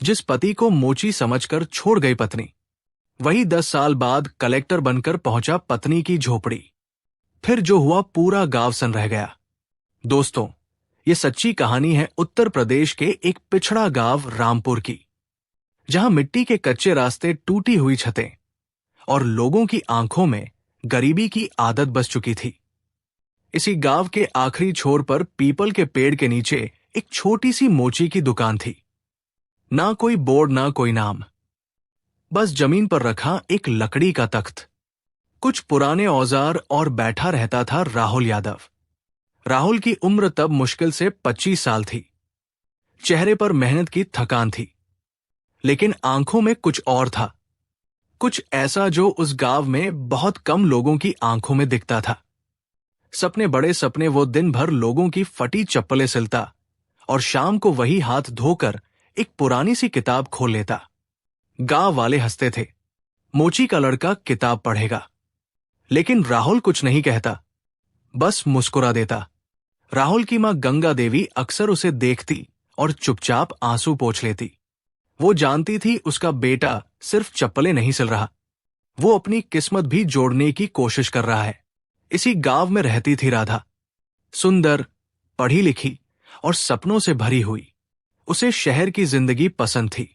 जिस पति को मोची समझकर छोड़ गई पत्नी, वही 10 साल बाद कलेक्टर बनकर पहुंचा पत्नी की झोपड़ी। फिर जो हुआ पूरा गांव सन रह गया। दोस्तों, ये सच्ची कहानी है उत्तर प्रदेश के एक पिछड़ा गांव रामपुर की, जहां मिट्टी के कच्चे रास्ते, टूटी हुई छतें और लोगों की आंखों में गरीबी की आदत बस चुकी थी। इसी गांव के आखिरी छोर पर पीपल के पेड़ के नीचे एक छोटी सी मोची की दुकान थी। ना कोई बोर्ड, ना कोई नाम, बस जमीन पर रखा एक लकड़ी का तख्त, कुछ पुराने औजार और बैठा रहता था राहुल यादव। राहुल की उम्र तब मुश्किल से 25 साल थी। चेहरे पर मेहनत की थकान थी, लेकिन आंखों में कुछ और था, कुछ ऐसा जो उस गांव में बहुत कम लोगों की आंखों में दिखता था। सपने, बड़े सपने। वो दिन भर लोगों की फटी चप्पलें सिलता और शाम को वही हाथ धोकर एक पुरानी सी किताब खोल लेता। गांव वाले हंसते थे, मोची का लड़का किताब पढ़ेगा। लेकिन राहुल कुछ नहीं कहता, बस मुस्कुरा देता। राहुल की मां गंगा देवी अक्सर उसे देखती और चुपचाप आंसू पोंछ लेती। वो जानती थी उसका बेटा सिर्फ चप्पलें नहीं सिल रहा, वो अपनी किस्मत भी जोड़ने की कोशिश कर रहा है। इसी गांव में रहती थी राधा, सुंदर, पढ़ी लिखी और सपनों से भरी हुई। उसे शहर की जिंदगी पसंद थी,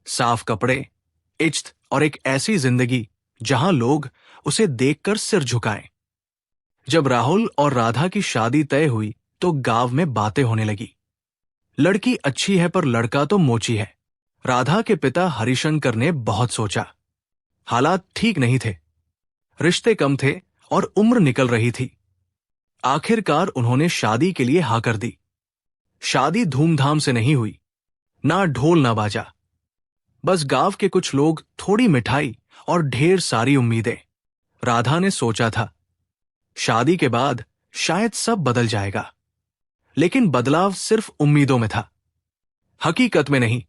साफ कपड़े, इज्जत और एक ऐसी जिंदगी जहां लोग उसे देखकर सिर झुकाएं। जब राहुल और राधा की शादी तय हुई तो गांव में बातें होने लगी। लड़की अच्छी है पर लड़का तो मोची है। राधा के पिता हरिशंकर ने बहुत सोचा। हालात ठीक नहीं थे, रिश्ते कम थे और उम्र निकल रही थी। आखिरकार उन्होंने शादी के लिए हाँ कर दी। शादी धूमधाम से नहीं हुई, ना ढोल ना बाजा, बस गांव के कुछ लोग, थोड़ी मिठाई और ढेर सारी उम्मीदें। राधा ने सोचा था शादी के बाद शायद सब बदल जाएगा, लेकिन बदलाव सिर्फ उम्मीदों में था, हकीकत में नहीं।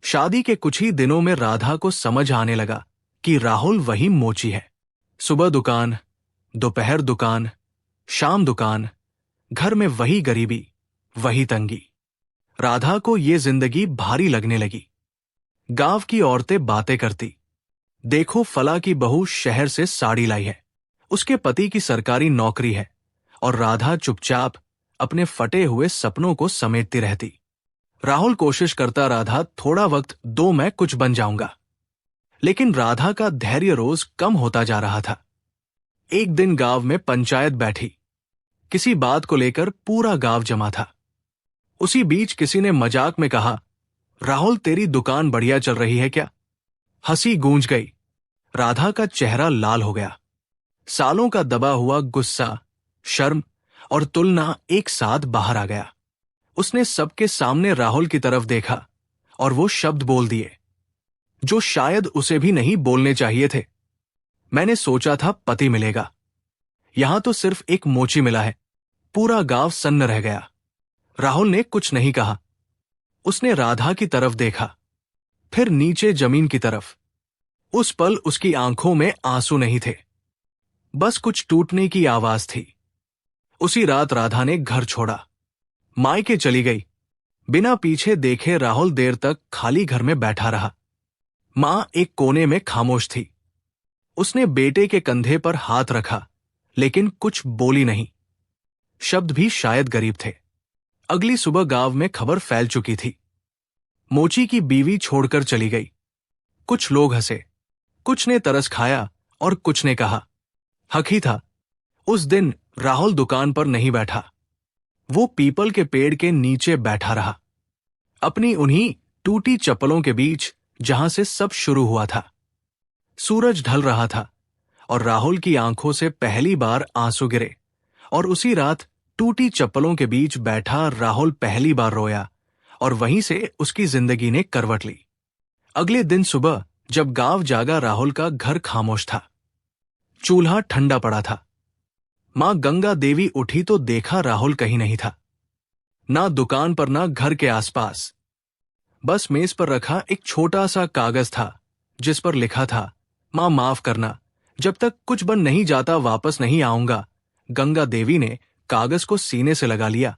शादी के कुछ ही दिनों में राधा को समझ आने लगा कि राहुल वही मोची है। सुबह दुकान, दोपहर दुकान, शाम दुकान, घर में वही गरीबी, वही तंगी। राधा को ये जिंदगी भारी लगने लगी। गांव की औरतें बातें करती, देखो फला की बहू शहर से साड़ी लाई है, उसके पति की सरकारी नौकरी है, और राधा चुपचाप अपने फटे हुए सपनों को समेटती रहती। राहुल कोशिश करता, राधा थोड़ा वक्त दो, मैं कुछ बन जाऊंगा। लेकिन राधा का धैर्य रोज कम होता जा रहा था। एक दिन गांव में पंचायत बैठी, किसी बात को लेकर पूरा गांव जमा था। उसी बीच किसी ने मजाक में कहा, राहुल तेरी दुकान बढ़िया चल रही है क्या? हंसी गूंज गई। राधा का चेहरा लाल हो गया। सालों का दबा हुआ गुस्सा, शर्म और तुलना एक साथ बाहर आ गया। उसने सबके सामने राहुल की तरफ देखा और वो शब्द बोल दिए जो शायद उसे भी नहीं बोलने चाहिए थे। मैंने सोचा था पति मिलेगा, यहां तो सिर्फ एक मोची मिला है। पूरा गांव सन्न रह गया। राहुल ने कुछ नहीं कहा। उसने राधा की तरफ देखा, फिर नीचे जमीन की तरफ। उस पल उसकी आंखों में आंसू नहीं थे, बस कुछ टूटने की आवाज थी। उसी रात राधा ने घर छोड़ा, मायके चली गई। बिना पीछे देखे राहुल देर तक खाली घर में बैठा रहा। मां एक कोने में खामोश थी। उसने बेटे के कंधे पर हाथ रखा, लेकिन कुछ बोली नहीं। शब्द भी शायद गरीब थे। अगली सुबह गांव में खबर फैल चुकी थी, मोची की बीवी छोड़कर चली गई। कुछ लोग हंसे, कुछ ने तरस खाया और कुछ ने कहा हक ही था। उस दिन राहुल दुकान पर नहीं बैठा, वो पीपल के पेड़ के नीचे बैठा रहा, अपनी उन्हीं टूटी चप्पलों के बीच जहां से सब शुरू हुआ था। सूरज ढल रहा था और राहुल की आंखों से पहली बार आंसू गिरे, और उसी रात टूटी चप्पलों के बीच बैठा राहुल पहली बार रोया, और वहीं से उसकी जिंदगी ने करवट ली। अगले दिन सुबह जब गांव जागा, राहुल का घर खामोश था। चूल्हा ठंडा पड़ा था। मां गंगा देवी उठी तो देखा राहुल कहीं नहीं था, ना दुकान पर ना घर के आसपास। बस मेज पर रखा एक छोटा सा कागज था जिस पर लिखा था, मां माफ करना, जब तक कुछ बन नहीं जाता वापस नहीं आऊंगा। गंगा देवी ने कागज को सीने से लगा लिया।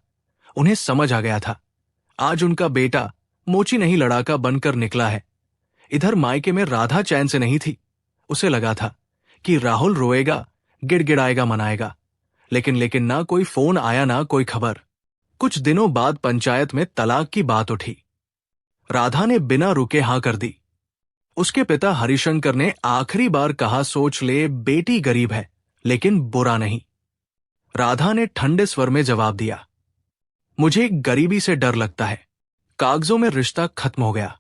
उन्हें समझ आ गया था, आज उनका बेटा मोची नहीं लड़ाका बनकर निकला है। इधर मायके में राधा चैन से नहीं थी। उसे लगा था कि राहुल रोएगा, गिड़गिड़ाएगा, मनाएगा, लेकिन ना कोई फोन आया, ना कोई खबर। कुछ दिनों बाद पंचायत में तलाक की बात उठी। राधा ने बिना रुके हां कर दी। उसके पिता हरिशंकर ने आखिरी बार कहा, सोच ले, बेटी गरीब है लेकिन बुरा नहीं। राधा ने ठंडे स्वर में जवाब दिया, मुझे गरीबी से डर लगता है। कागजों में रिश्ता खत्म हो गया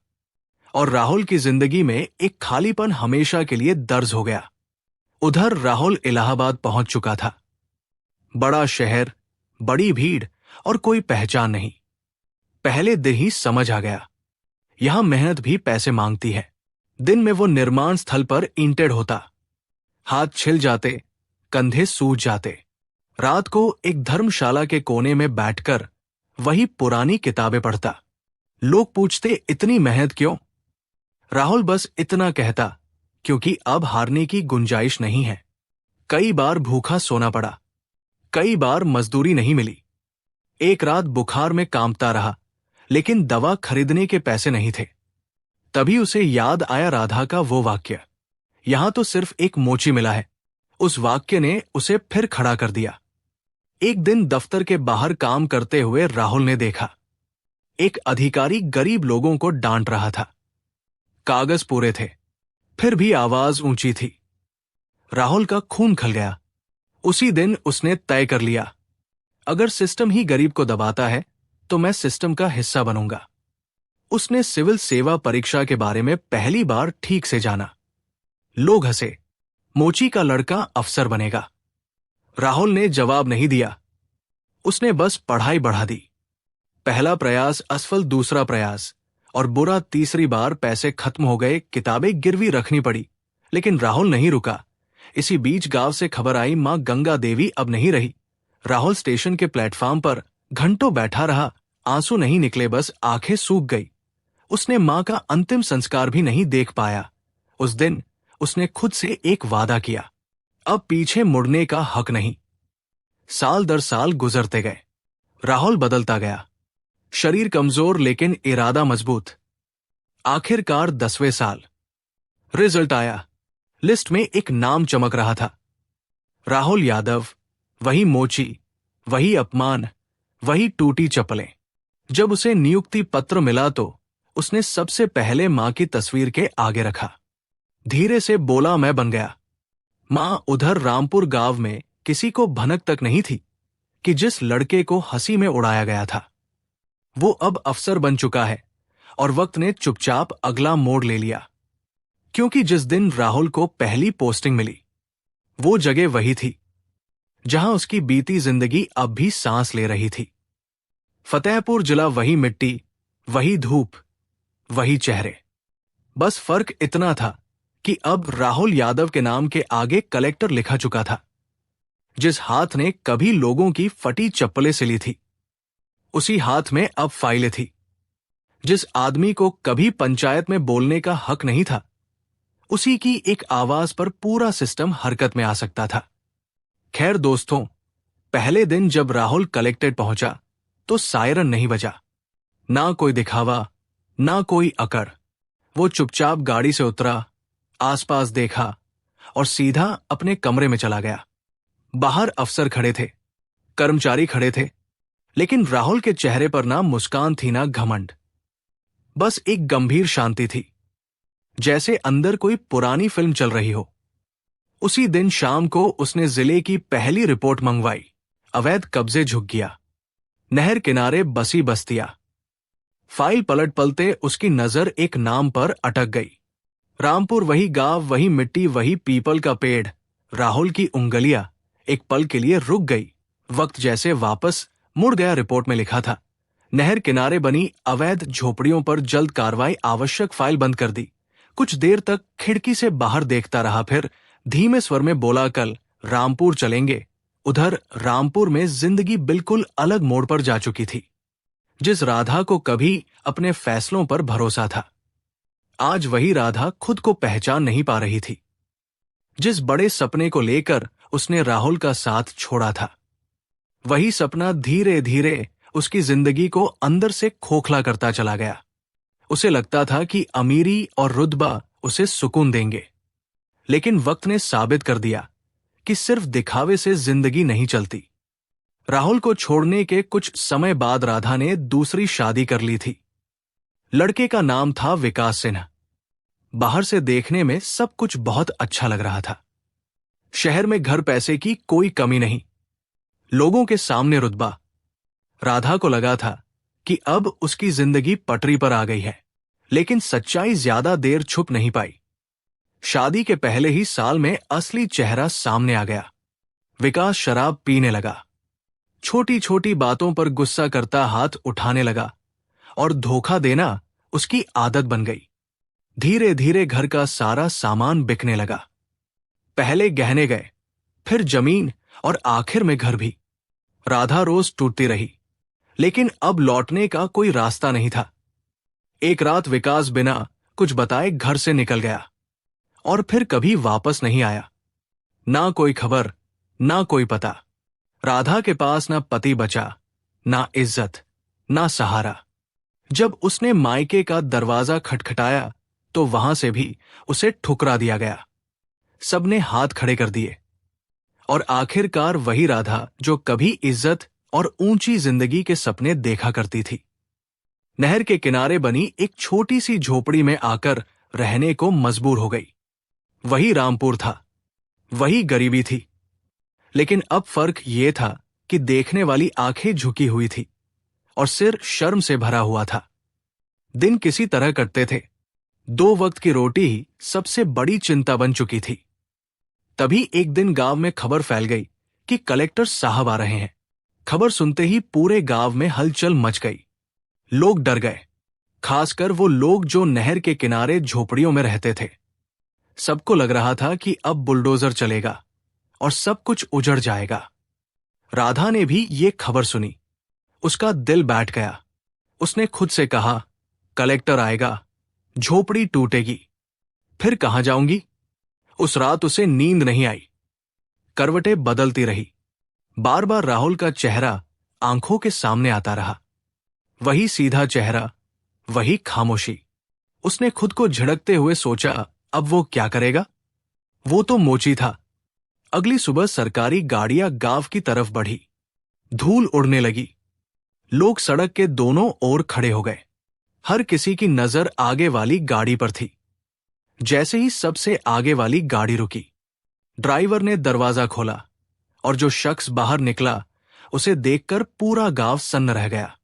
और राहुल की जिंदगी में एक खालीपन हमेशा के लिए दर्ज हो गया। उधर राहुल इलाहाबाद पहुंच चुका था। बड़ा शहर, बड़ी भीड़ और कोई पहचान नहीं। पहले दिन ही समझ आ गया, यहां मेहनत भी पैसे मांगती है। दिन में वो निर्माण स्थल पर ईंटें ढोता, हाथ छिल जाते, कंधे सूज जाते। रात को एक धर्मशाला के कोने में बैठकर वही पुरानी किताबें पढ़ता। लोग पूछते, इतनी मेहनत क्यों? राहुल बस इतना कहता, क्योंकि अब हारने की गुंजाइश नहीं है। कई बार भूखा सोना पड़ा, कई बार मजदूरी नहीं मिली। एक रात बुखार में कांपता रहा, लेकिन दवा खरीदने के पैसे नहीं थे। तभी उसे याद आया राधा का वो वाक्य, यहां तो सिर्फ एक मोची मिला है। उस वाक्य ने उसे फिर खड़ा कर दिया। एक दिन दफ्तर के बाहर काम करते हुए राहुल ने देखा, एक अधिकारी गरीब लोगों को डांट रहा था। कागज पूरे थे, फिर भी आवाज ऊंची थी। राहुल का खून खल गया। उसी दिन उसने तय कर लिया, अगर सिस्टम ही गरीब को दबाता है तो मैं सिस्टम का हिस्सा बनूंगा। उसने सिविल सेवा परीक्षा के बारे में पहली बार ठीक से जाना। लोग हंसे, मोची का लड़का अफसर बनेगा। राहुल ने जवाब नहीं दिया, उसने बस पढ़ाई बढ़ा दी। पहला प्रयास असफल, दूसरा प्रयास और बुरा, तीसरी बार पैसे खत्म हो गए, किताबें गिरवी रखनी पड़ी। लेकिन राहुल नहीं रुका। इसी बीच गांव से खबर आई, मां गंगा देवी अब नहीं रही। राहुल स्टेशन के प्लेटफॉर्म पर घंटों बैठा रहा, आंसू नहीं निकले, बस आंखें सूख गई। उसने मां का अंतिम संस्कार भी नहीं देख पाया। उस दिन उसने खुद से एक वादा किया, अब पीछे मुड़ने का हक नहीं। साल दर साल गुजरते गए, राहुल बदलता गया। शरीर कमजोर लेकिन इरादा मजबूत। आखिरकार 10वें साल रिजल्ट आया। लिस्ट में एक नाम चमक रहा था, राहुल यादव। वही मोची, वही अपमान, वही टूटी चप्पलें। जब उसे नियुक्ति पत्र मिला तो उसने सबसे पहले मां की तस्वीर के आगे रखा। धीरे से बोला, मैं बन गया। मां उधर रामपुर गांव में किसी को भनक तक नहीं थी कि जिस लड़के को हंसी में उड़ाया गया था वो अब अफसर बन चुका है। और वक्त ने चुपचाप अगला मोड़ ले लिया, क्योंकि जिस दिन राहुल को पहली पोस्टिंग मिली वो जगह वही थी जहां उसकी बीती जिंदगी अब भी सांस ले रही थी। फतेहपुर जिला, वही मिट्टी, वही धूप, वही चेहरे। बस फर्क इतना था कि अब राहुल यादव के नाम के आगे कलेक्टर लिखा चुका था। जिस हाथ ने कभी लोगों की फटी चप्पलें सिली थी, उसी हाथ में अब फाइलें थी। जिस आदमी को कभी पंचायत में बोलने का हक नहीं था, उसी की एक आवाज पर पूरा सिस्टम हरकत में आ सकता था। खैर दोस्तों, पहले दिन जब राहुल कलेक्टेड पहुंचा तो सायरन नहीं बजा। ना कोई दिखावा, ना कोई अकड़। वो चुपचाप गाड़ी से उतरा, आसपास देखा और सीधा अपने कमरे में चला गया। बाहर अफसर खड़े थे, कर्मचारी खड़े थे, लेकिन राहुल के चेहरे पर ना मुस्कान थी, ना घमंड। बस एक गंभीर शांति थी, जैसे अंदर कोई पुरानी फिल्म चल रही हो। उसी दिन शाम को उसने जिले की पहली रिपोर्ट मंगवाई। अवैध कब्जे झुक गया, नहर किनारे बसी बस्तियां। फाइल पलट पलते उसकी नजर एक नाम पर अटक गई। रामपुर, वही गांव, वही मिट्टी, वही पीपल का पेड़। राहुल की उंगलियां एक पल के लिए रुक गई। वक्त जैसे वापस मुड़ गया। रिपोर्ट में लिखा था, नहर किनारे बनी अवैध झोपड़ियों पर जल्द कार्रवाई आवश्यक। फाइल बंद कर दी। कुछ देर तक खिड़की से बाहर देखता रहा, फिर धीमे स्वर में बोला, कल रामपुर चलेंगे। उधर रामपुर में जिंदगी बिल्कुल अलग मोड़ पर जा चुकी थी। जिस राधा को कभी अपने फैसलों पर भरोसा था, आज वही राधा खुद को पहचान नहीं पा रही थी। जिस बड़े सपने को लेकर उसने राहुल का साथ छोड़ा था, वही सपना धीरे धीरे उसकी जिंदगी को अंदर से खोखला करता चला गया। उसे लगता था कि अमीरी और रुतबा उसे सुकून देंगे, लेकिन वक्त ने साबित कर दिया कि सिर्फ दिखावे से जिंदगी नहीं चलती। राहुल को छोड़ने के कुछ समय बाद राधा ने दूसरी शादी कर ली थी। लड़के का नाम था विकास सिन्हा। बाहर से देखने में सब कुछ बहुत अच्छा लग रहा था। शहर में घर पैसे की कोई कमी नहीं, लोगों के सामने रुतबा। राधा को लगा था कि अब उसकी जिंदगी पटरी पर आ गई है, लेकिन सच्चाई ज्यादा देर छुप नहीं पाई। शादी के पहले ही साल में असली चेहरा सामने आ गया। विकास शराब पीने लगा, छोटी छोटी बातों पर गुस्सा करता हाथ उठाने लगा और धोखा देना उसकी आदत बन गई। धीरे धीरे घर का सारा सामान बिकने लगा। पहले गहने गए, फिर जमीन और आखिर में घर भी। राधा रोज टूटती रही, लेकिन अब लौटने का कोई रास्ता नहीं था। एक रात विकास बिना कुछ बताए घर से निकल गया और फिर कभी वापस नहीं आया। ना कोई खबर, ना कोई पता। राधा के पास ना पति बचा, ना इज्जत, ना सहारा। जब उसने मायके का दरवाजा खटखटाया तो वहां से भी उसे ठुकरा दिया गया। सबने हाथ खड़े कर दिए और आखिरकार वही राधा जो कभी इज्जत और ऊंची जिंदगी के सपने देखा करती थी, नहर के किनारे बनी एक छोटी सी झोपड़ी में आकर रहने को मजबूर हो गई। वही रामपुर था, वही गरीबी थी, लेकिन अब फर्क ये था कि देखने वाली आंखें झुकी हुई थी और सिर शर्म से भरा हुआ था। दिन किसी तरह कटते थे। 2 वक्त की रोटी ही सबसे बड़ी चिंता बन चुकी थी। तभी एक दिन गांव में खबर फैल गई कि कलेक्टर साहब आ रहे हैं। खबर सुनते ही पूरे गांव में हलचल मच गई। लोग डर गए, खासकर वो लोग जो नहर के किनारे झोपड़ियों में रहते थे। सबको लग रहा था कि अब बुलडोजर चलेगा और सब कुछ उजड़ जाएगा। राधा ने भी ये खबर सुनी। उसका दिल बैठ गया। उसने खुद से कहा, कलेक्टर आएगा, झोपड़ी टूटेगी, फिर कहां जाऊंगी? उस रात उसे नींद नहीं आई। करवटें बदलती रही। बार बार राहुल का चेहरा आंखों के सामने आता रहा। वही सीधा चेहरा, वही खामोशी। उसने खुद को झिड़कते हुए सोचा, अब वो क्या करेगा? वो तो मोची था। अगली सुबह सरकारी गाड़ियां गांव की तरफ बढ़ी। धूल उड़ने लगी। लोग सड़क के दोनों ओर खड़े हो गए। हर किसी की नजर आगे वाली गाड़ी पर थी। जैसे ही सबसे आगे वाली गाड़ी रुकी, ड्राइवर ने दरवाजा खोला और जो शख्स बाहर निकला उसे देखकर पूरा गांव सन्न रह गया।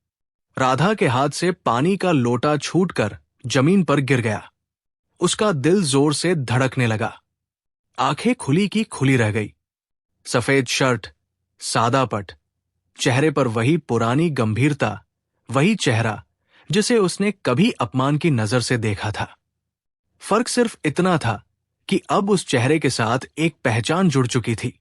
राधा के हाथ से पानी का लोटा छूटकर जमीन पर गिर गया। उसका दिल जोर से धड़कने लगा। आंखें खुली की खुली रह गई। सफेद शर्ट, सादा पट, चेहरे पर वही पुरानी गंभीरता, वही चेहरा जिसे उसने कभी अपमान की नजर से देखा था। फर्क सिर्फ इतना था कि अब उस चेहरे के साथ एक पहचान जुड़ चुकी थी।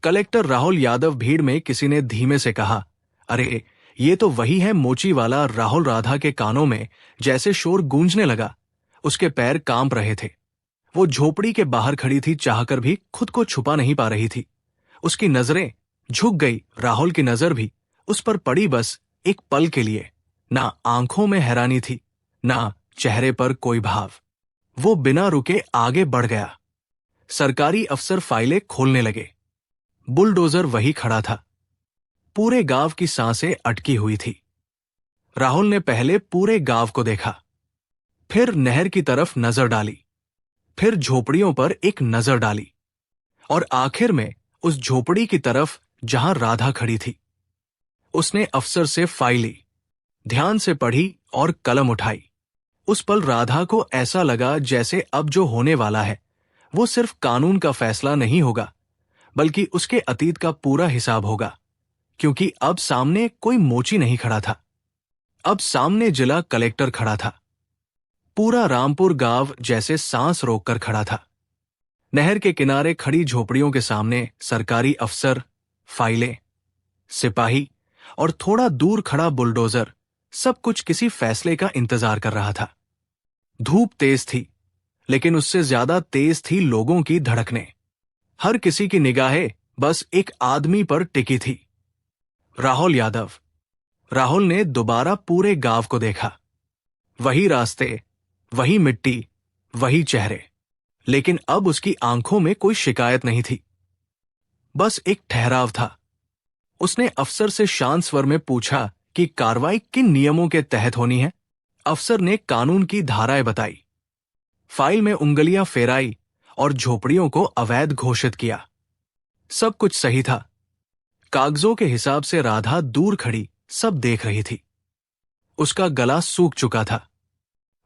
कलेक्टर राहुल यादव। भीड़ में किसी ने धीमे से कहा, अरे ये तो वही है मोची वाला राहुल। राधा के कानों में जैसे शोर गूंजने लगा। उसके पैर कांप रहे थे। वो झोपड़ी के बाहर खड़ी थी, चाहकर भी खुद को छुपा नहीं पा रही थी। उसकी नजरें झुक गई। राहुल की नजर भी उस पर पड़ी, बस एक पल के लिए। ना आंखों में हैरानी थी, ना चेहरे पर कोई भाव। वो बिना रुके आगे बढ़ गया। सरकारी अफसर फाइलें खोलने लगे। बुलडोजर वही खड़ा था। पूरे गांव की सांसें अटकी हुई थी। राहुल ने पहले पूरे गांव को देखा, फिर नहर की तरफ नजर डाली, फिर झोपड़ियों पर एक नजर डाली और आखिर में उस झोपड़ी की तरफ जहां राधा खड़ी थी। उसने अफसर से फाइल ली, ध्यान से पढ़ी और कलम उठाई। उस पल राधा को ऐसा लगा जैसे अब जो होने वाला है वो सिर्फ कानून का फैसला नहीं होगा, बल्कि उसके अतीत का पूरा हिसाब होगा। क्योंकि अब सामने कोई मोची नहीं खड़ा था, अब सामने जिला कलेक्टर खड़ा था। पूरा रामपुर गांव जैसे सांस रोककर खड़ा था। नहर के किनारे खड़ी झोपड़ियों के सामने सरकारी अफसर, फाइलें, सिपाही और थोड़ा दूर खड़ा बुलडोजर, सब कुछ किसी फैसले का इंतजार कर रहा था। धूप तेज थी, लेकिन उससे ज्यादा तेज थी लोगों की धड़कनें। हर किसी की निगाहें बस एक आदमी पर टिकी थी, राहुल यादव। राहुल ने दोबारा पूरे गांव को देखा। वही रास्ते, वही मिट्टी, वही चेहरे। लेकिन अब उसकी आंखों में कोई शिकायत नहीं थी, बस एक ठहराव था। उसने अफसर से शांत स्वर में पूछा कि कार्रवाई किन नियमों के तहत होनी है। अफसर ने कानून की धाराएं बताई, फाइल में उंगलियां फेराई और झोपड़ियों को अवैध घोषित किया। सब कुछ सही था। कागजों के हिसाब से राधा दूर खड़ी सब देख रही थी। उसका गला सूख चुका था।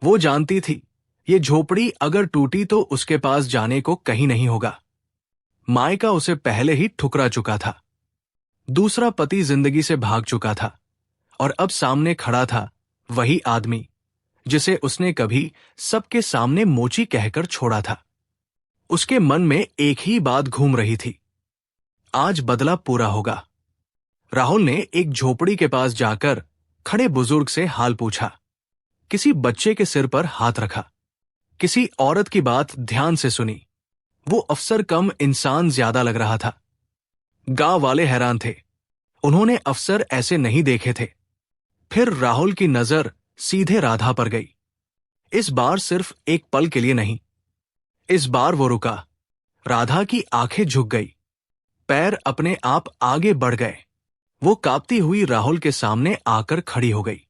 वो जानती थी ये झोपड़ी अगर टूटी तो उसके पास जाने को कहीं नहीं होगा। मायका उसे पहले ही ठुकरा चुका था। दूसरा पति जिंदगी से भाग चुका था और अब सामने खड़ा था वही आदमी जिसे उसने कभी सबके सामने मोची कहकर छोड़ा था। उसके मन में एक ही बात घूम रही थी, आज बदला पूरा होगा। राहुल ने एक झोपड़ी के पास जाकर खड़े बुजुर्ग से हाल पूछा। किसी बच्चे के सिर पर हाथ रखा, किसी औरत की बात ध्यान से सुनी। वो अफसर कम इंसान ज्यादा लग रहा था। गांव वाले हैरान थे, उन्होंने अफसर ऐसे नहीं देखे थे। फिर राहुल की नजर सीधे राधा पर गई। इस बार सिर्फ एक पल के लिए नहीं। इस बार वो रुका। राधा की आंखें झुक गई, पैर अपने आप आगे बढ़ गए। वो कांपती हुई राहुल के सामने आकर खड़ी हो गई।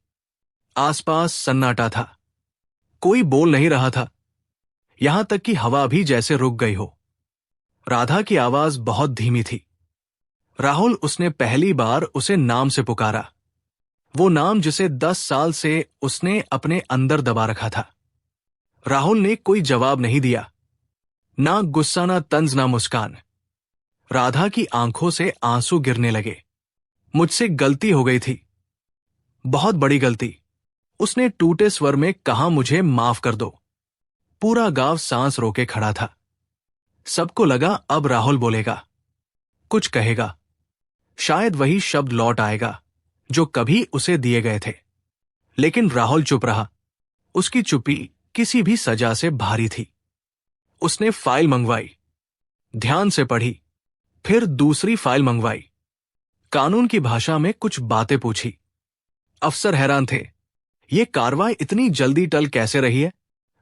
आसपास सन्नाटा था, कोई बोल नहीं रहा था, यहां तक कि हवा भी जैसे रुक गई हो। राधा की आवाज बहुत धीमी थी। राहुल, उसने पहली बार उसे नाम से पुकारा, वो नाम जिसे 10 साल से उसने अपने अंदर दबा रखा था। राहुल ने कोई जवाब नहीं दिया, ना गुस्सा, ना तंज, ना मुस्कान। राधा की आंखों से आंसू गिरने लगे। मुझसे गलती हो गई थी, बहुत बड़ी गलती, उसने टूटे स्वर में कहा। मुझे माफ कर दो। पूरा गांव सांस रोके खड़ा था। सबको लगा अब राहुल बोलेगा, कुछ कहेगा, शायद वही शब्द लौट आएगा जो कभी उसे दिए गए थे। लेकिन राहुल चुप रहा। उसकी चुप्पी किसी भी सजा से भारी थी। उसने फाइल मंगवाई, ध्यान से पढ़ी, फिर दूसरी फाइल मंगवाई, कानून की भाषा में कुछ बातें पूछी। अफसर हैरान थे, ये कार्रवाई इतनी जल्दी टल कैसे रही है।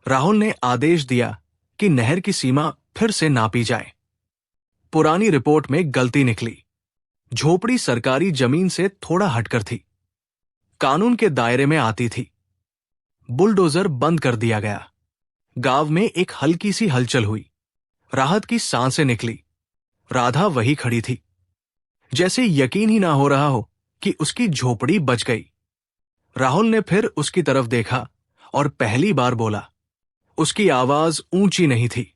राहुल ने आदेश दिया कि नहर की सीमा फिर से नापी जाए। पुरानी रिपोर्ट में गलती निकली। झोपड़ी सरकारी जमीन से थोड़ा हटकर थी, कानून के दायरे में आती थी। बुलडोजर बंद कर दिया गया। गांव में एक हल्की सी हलचल हुई, राहत की सांसें निकली। राधा वही खड़ी थी, जैसे यकीन ही ना हो रहा हो कि उसकी झोपड़ी बच गई। राहुल ने फिर उसकी तरफ देखा और पहली बार बोला। उसकी आवाज ऊंची नहीं थी,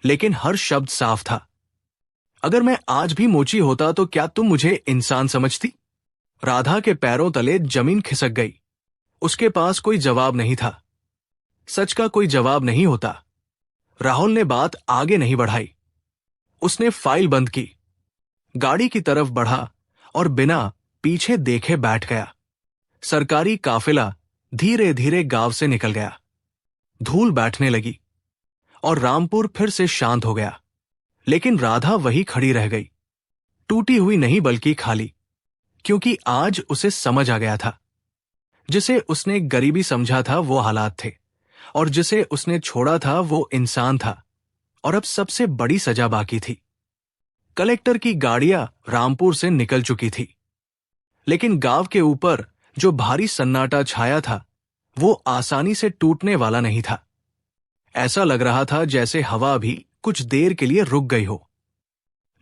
लेकिन हर शब्द साफ था। अगर मैं आज भी मोची होता तो क्या तुम मुझे इंसान समझती। राधा के पैरों तले जमीन खिसक गई। उसके पास कोई जवाब नहीं था। सच का कोई जवाब नहीं होता। राहुल ने बात आगे नहीं बढ़ाई। उसने फाइल बंद की, गाड़ी की तरफ बढ़ा और बिना पीछे देखे बैठ गया। सरकारी काफिला धीरे धीरे गांव से निकल गया। धूल बैठने लगी और रामपुर फिर से शांत हो गया। लेकिन राधा वही खड़ी रह गई, टूटी हुई नहीं बल्कि खाली। क्योंकि आज उसे समझ आ गया था, जिसे उसने गरीबी समझा था वो हालात थे, और जिसे उसने छोड़ा था वो इंसान था। और अब सबसे बड़ी सजा बाकी थी। कलेक्टर की गाड़ियां रामपुर से निकल चुकी थी, लेकिन गांव के ऊपर जो भारी सन्नाटा छाया था वो आसानी से टूटने वाला नहीं था। ऐसा लग रहा था जैसे हवा भी कुछ देर के लिए रुक गई हो।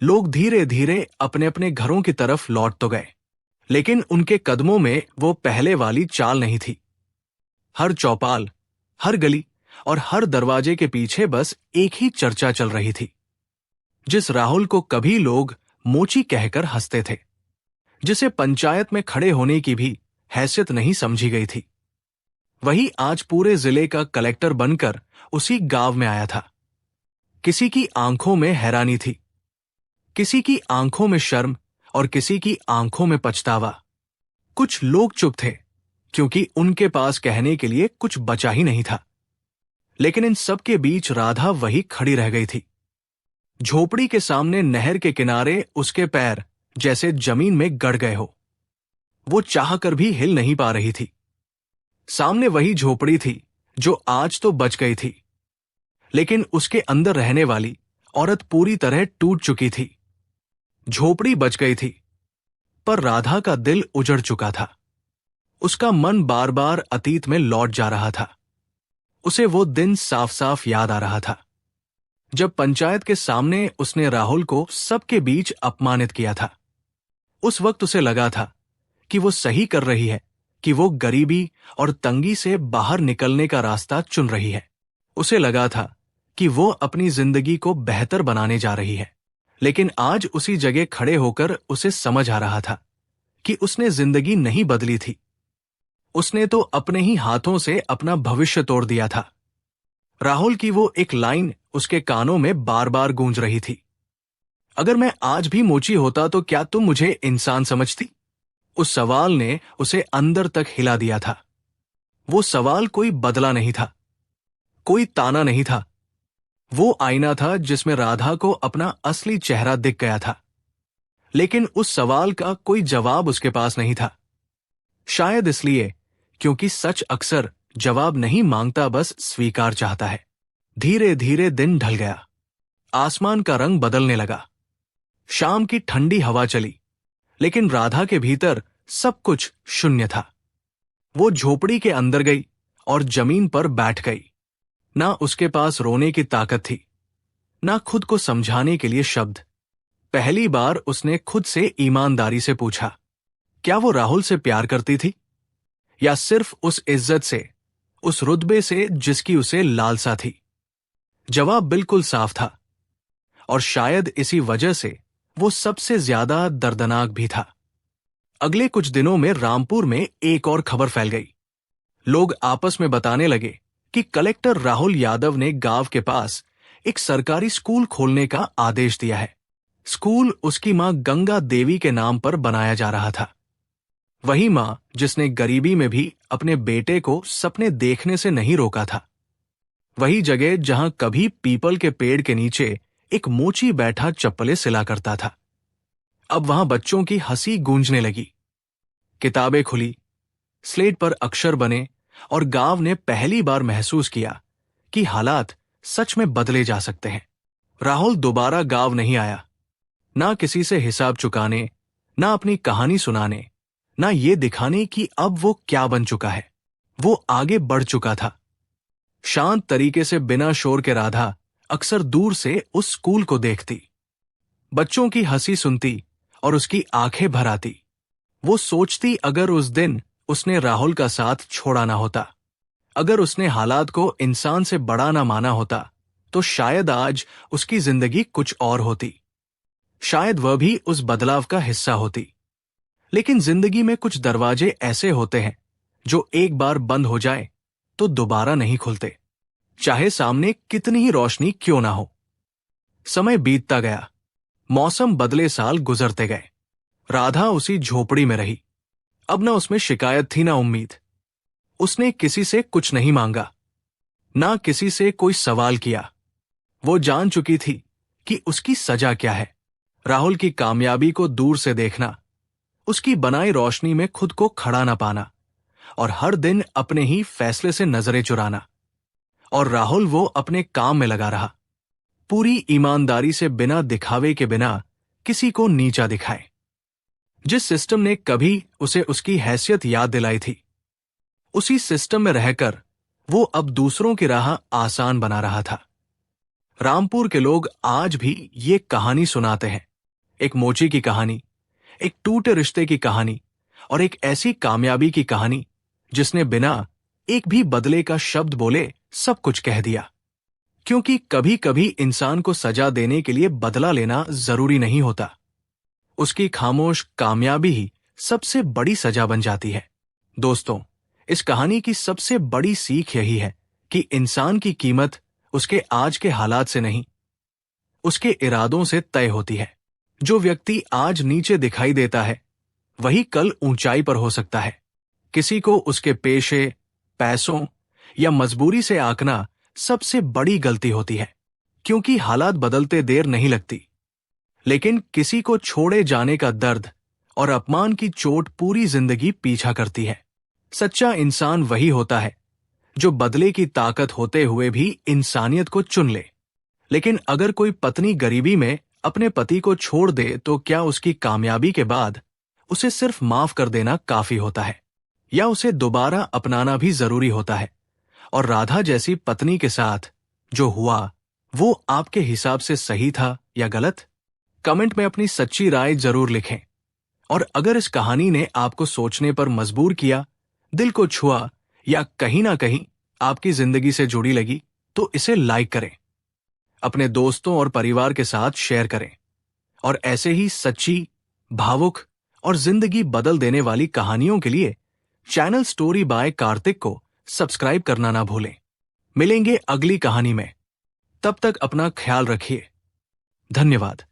लोग धीरे धीरे अपने अपने घरों की तरफ लौट तो गए, लेकिन उनके कदमों में वो पहले वाली चाल नहीं थी। हर चौपाल, हर गली और हर दरवाजे के पीछे बस एक ही चर्चा चल रही थी, जिस राहुल को कभी लोग मोची कहकर हंसते थे, जिसे पंचायत में खड़े होने की भी हैसियत नहीं समझी गई थी, वही आज पूरे जिले का कलेक्टर बनकर उसी गांव में आया था। किसी की आंखों में हैरानी थी, किसी की आंखों में शर्म और किसी की आंखों में पछतावा। कुछ लोग चुप थे क्योंकि उनके पास कहने के लिए कुछ बचा ही नहीं था। लेकिन इन सब के बीच राधा वही खड़ी रह गई थी। झोपड़ी के सामने नहर के किनारे उसके पैर जैसे जमीन में गड़ गए हो। वो चाहकर भी हिल नहीं पा रही थी। सामने वही झोपड़ी थी जो आज तो बच गई थी, लेकिन उसके अंदर रहने वाली औरत पूरी तरह टूट चुकी थी। झोपड़ी बच गई थी, पर राधा का दिल उजड़ चुका था। उसका मन बार बार अतीत में लौट जा रहा था। उसे वो दिन साफ साफ याद आ रहा था जब पंचायत के सामने उसने राहुल को सबके बीच अपमानित किया था। उस वक्त उसे लगा था कि वो सही कर रही है, कि वो गरीबी और तंगी से बाहर निकलने का रास्ता चुन रही है। उसे लगा था कि वो अपनी जिंदगी को बेहतर बनाने जा रही है। लेकिन आज उसी जगह खड़े होकर उसे समझ आ रहा था कि उसने जिंदगी नहीं बदली थी। उसने तो अपने ही हाथों से अपना भविष्य तोड़ दिया था। राहुल की वो एक लाइन उसके कानों में बार बार गूंज रही थी, अगर मैं आज भी मोची होता तो क्या तुम मुझे इंसान समझती? उस सवाल ने उसे अंदर तक हिला दिया था। वो सवाल कोई बदला नहीं था, कोई ताना नहीं था। वो आईना था जिसमें राधा को अपना असली चेहरा दिख गया था। लेकिन उस सवाल का कोई जवाब उसके पास नहीं था। शायद इसलिए क्योंकि सच अक्सर जवाब नहीं मांगता, बस स्वीकार चाहता है। धीरे धीरे दिन ढल गया। आसमान का रंग बदलने लगा। शाम की ठंडी हवा चली, लेकिन राधा के भीतर सब कुछ शून्य था। वो झोपड़ी के अंदर गई और जमीन पर बैठ गई। ना उसके पास रोने की ताकत थी, ना खुद को समझाने के लिए शब्द। पहली बार उसने खुद से ईमानदारी से पूछा, क्या वो राहुल से प्यार करती थी, या सिर्फ उस इज्जत से, उस रुतबे से जिसकी उसे लालसा थी? जवाब बिल्कुल साफ था, और शायद इसी वजह से वो सबसे ज्यादा दर्दनाक भी था। अगले कुछ दिनों में रामपुर में एक और खबर फैल गई। लोग आपस में बताने लगे कि कलेक्टर राहुल यादव ने गांव के पास एक सरकारी स्कूल खोलने का आदेश दिया है। स्कूल उसकी मां गंगा देवी के नाम पर बनाया जा रहा था। वही मां जिसने गरीबी में भी अपने बेटे को सपने देखने से नहीं रोका था। वही जगह जहां कभी पीपल के पेड़ के नीचे एक मोची बैठा चप्पलें सिला करता था, अब वहां बच्चों की हंसी गूंजने लगी। किताबें खुली, स्लेट पर अक्षर बने, और गांव ने पहली बार महसूस किया कि हालात सच में बदले जा सकते हैं। राहुल दोबारा गांव नहीं आया, ना किसी से हिसाब चुकाने, ना अपनी कहानी सुनाने, ना ये दिखाने कि अब वो क्या बन चुका है। वो आगे बढ़ चुका था। शांत तरीके से, बिना शोर के राधा अक्सर दूर से उस स्कूल को देखती, बच्चों की हंसी सुनती और उसकी आंखें भर आती। वो सोचती, अगर उस दिन उसने राहुल का साथ छोड़ा ना होता, अगर उसने हालात को इंसान से बड़ा ना माना होता, तो शायद आज उसकी जिंदगी कुछ और होती। शायद वह भी उस बदलाव का हिस्सा होती। लेकिन जिंदगी में कुछ दरवाजे ऐसे होते हैं जो एक बार बंद हो जाए तो दोबारा नहीं खुलते, चाहे सामने कितनी ही रोशनी क्यों ना हो। समय बीतता गया, मौसम बदले, साल गुजरते गए। राधा उसी झोपड़ी में रही। अब ना उसमें शिकायत थी, ना उम्मीद। उसने किसी से कुछ नहीं मांगा, ना किसी से कोई सवाल किया। वो जान चुकी थी कि उसकी सजा क्या है। राहुल की कामयाबी को दूर से देखना, उसकी बनाई रोशनी में खुद को खड़ा ना पाना, और हर दिन अपने ही फैसले से नजरें चुराना। और राहुल वो अपने काम में लगा रहा, पूरी ईमानदारी से, बिना दिखावे के, बिना किसी को नीचा दिखाए। जिस सिस्टम ने कभी उसे उसकी हैसियत याद दिलाई थी, उसी सिस्टम में रहकर वो अब दूसरों की राह आसान बना रहा था। रामपुर के लोग आज भी ये कहानी सुनाते हैं, एक मोची की कहानी, एक टूटे रिश्ते की कहानी, और एक ऐसी कामयाबी की कहानी जिसने बिना एक भी बदले का शब्द बोले सब कुछ कह दिया। क्योंकि कभी कभी इंसान को सजा देने के लिए बदला लेना जरूरी नहीं होता, उसकी खामोश कामयाबी ही सबसे बड़ी सजा बन जाती है। दोस्तों, इस कहानी की सबसे बड़ी सीख यही है कि इंसान की कीमत उसके आज के हालात से नहीं, उसके इरादों से तय होती है। जो व्यक्ति आज नीचे दिखाई देता है, वही कल ऊंचाई पर हो सकता है। किसी को उसके पेशे, पैसों या मजबूरी से आंकना सबसे बड़ी गलती होती है, क्योंकि हालात बदलते देर नहीं लगती। लेकिन किसी को छोड़े जाने का दर्द और अपमान की चोट पूरी जिंदगी पीछा करती है। सच्चा इंसान वही होता है जो बदले की ताकत होते हुए भी इंसानियत को चुन ले। लेकिन अगर कोई पत्नी गरीबी में अपने पति को छोड़ दे तो क्या उसकी कामयाबी के बाद उसे सिर्फ माफ कर देना काफी होता है, या उसे दोबारा अपनाना भी जरूरी होता है? और राधा जैसी पत्नी के साथ जो हुआ वो आपके हिसाब से सही था या गलत? कमेंट में अपनी सच्ची राय जरूर लिखें। और अगर इस कहानी ने आपको सोचने पर मजबूर किया, दिल को छुआ, या कहीं ना कहीं आपकी जिंदगी से जुड़ी लगी, तो इसे लाइक करें, अपने दोस्तों और परिवार के साथ शेयर करें। और ऐसे ही सच्ची, भावुक और जिंदगी बदल देने वाली कहानियों के लिए चैनल स्टोरी बाय कार्तिक को सब्सक्राइब करना ना भूलें। मिलेंगे अगली कहानी में, तब तक अपना ख्याल रखिए। धन्यवाद।